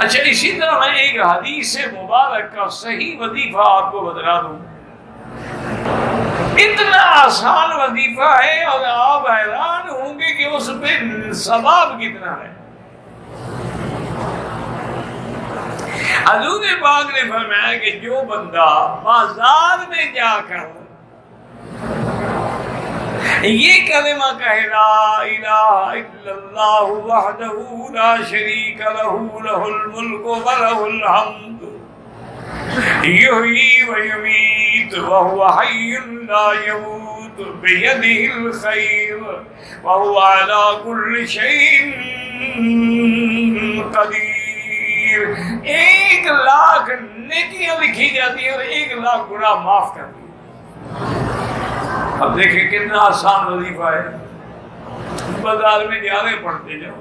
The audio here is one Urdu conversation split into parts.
اچھا اسی طرح میں ایک حدیث مبارک کا صحیح وظیفہ آپ کو بتلا دوں. اتنا آسان وظیفہ ہے اور آپ حیران ہوں گے کہ اس پہ ثواب کتنا ہے. حضور پاک نے فرمایا کہ جو بندہ بازار میں جا کر یہ کلمہ کہے لا الہ الا اللہ وحدہ لا شریک لہ لہ الملک ولہ الحمد یحیی ویمیت وہو حی لا یموت بیدہ الخیر وہو علی کل شیء قدیر. 1,00,000 نیکیاں لکھی جاتی ہیں اور 1,00,000 گناہ معاف کر دی. اب دیکھیں کتنا آسان وظیفہ ہے. بازار میں جا رہے پڑھتے جاؤ.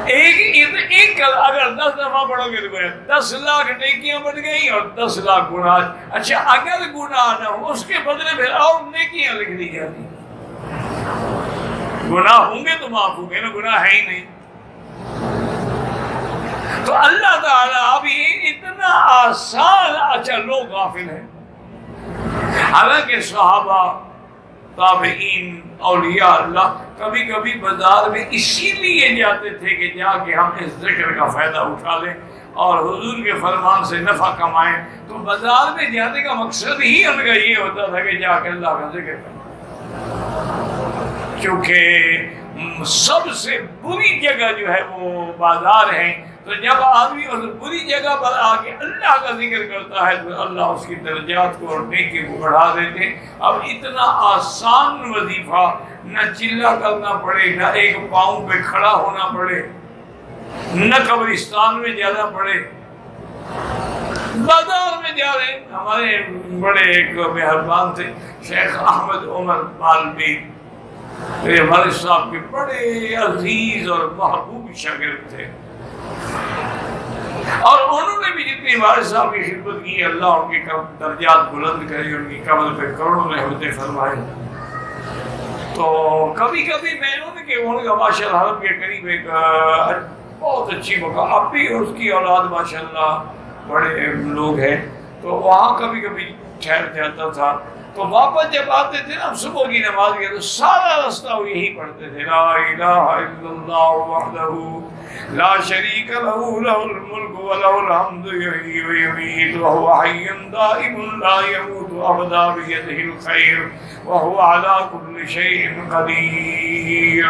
ایک اگر 10 دفعہ پڑھو گے تو 10,00,000 نیکیاں بن گئی اور 10,00,000 گناہ. اچھا اگر گناہ نہ ہو اس کے بدلے پھر اور نیکیاں لکھ دی جاتی. گناہ ہوں گے تو معاف ہوں گے نا, گناہ ہے ہی نہیں. تو اللہ تعالیٰ اب یہ اتنا آسان. اچھا لوگ غافل ہیں. حالانکہ صحابہ تابعین اولیاء اللہ کبھی کبھی بازار میں اسی لیے جاتے تھے کہ جا کے ہم اس ذکر کا فائدہ اٹھا لیں اور حضور کے فرمان سے نفع کمائیں. تو بازار میں جانے کا مقصد ہی ان کا یہ ہوتا تھا کہ جا کے اللہ کا ذکر کریں. کیونکہ سب سے بری جگہ جو ہے وہ بازار ہے. تو جب آدمی اس بری جگہ پر آ کے اللہ کا ذکر کرتا ہے تو اللہ اس کی درجات کو اور نیکی کو بڑھا دیتے. اب اتنا آسان وظیفہ, نہ چلا کرنا پڑے, نہ ایک پاؤں پہ کھڑا ہونا پڑے, نہ قبرستان میں جانا پڑے, بازار میں جا رہے. ہمارے بڑے ایک مہربان تھے شیخ احمد عمر بالبی, میرے والد صاحب کے بڑے عزیز اور محبوب شاگرد تھے. اور انہوں نے بھی جتنی والد صاحب کی خدمت کی اللہ ان کے درجات بلند کرے, ان کی قبر پہ کروڑوں رحمتیں فرمائے. تو کبھی کبھی میں ان کا ماشاء اللہ حرم کے قریب ایک بہت اچھی مقام, اب بھی اس کی اولاد ماشاء اللہ بڑے لوگ ہیں, تو وہاں کبھی کبھی ٹھہر جاتا تھا. تو واپس جب آتے تھے نا صبح کی نماز کے تو سارا رستہ وہ یہی پڑھتے تھے لا الہ الا اللہ وحدہ لا شریک لہ لہ الملک ولہ الحمد یحیی ویمیت وہو حی دائم لا یموت ابدا بیدہ الخیر وہو علی کل شیء قدیر.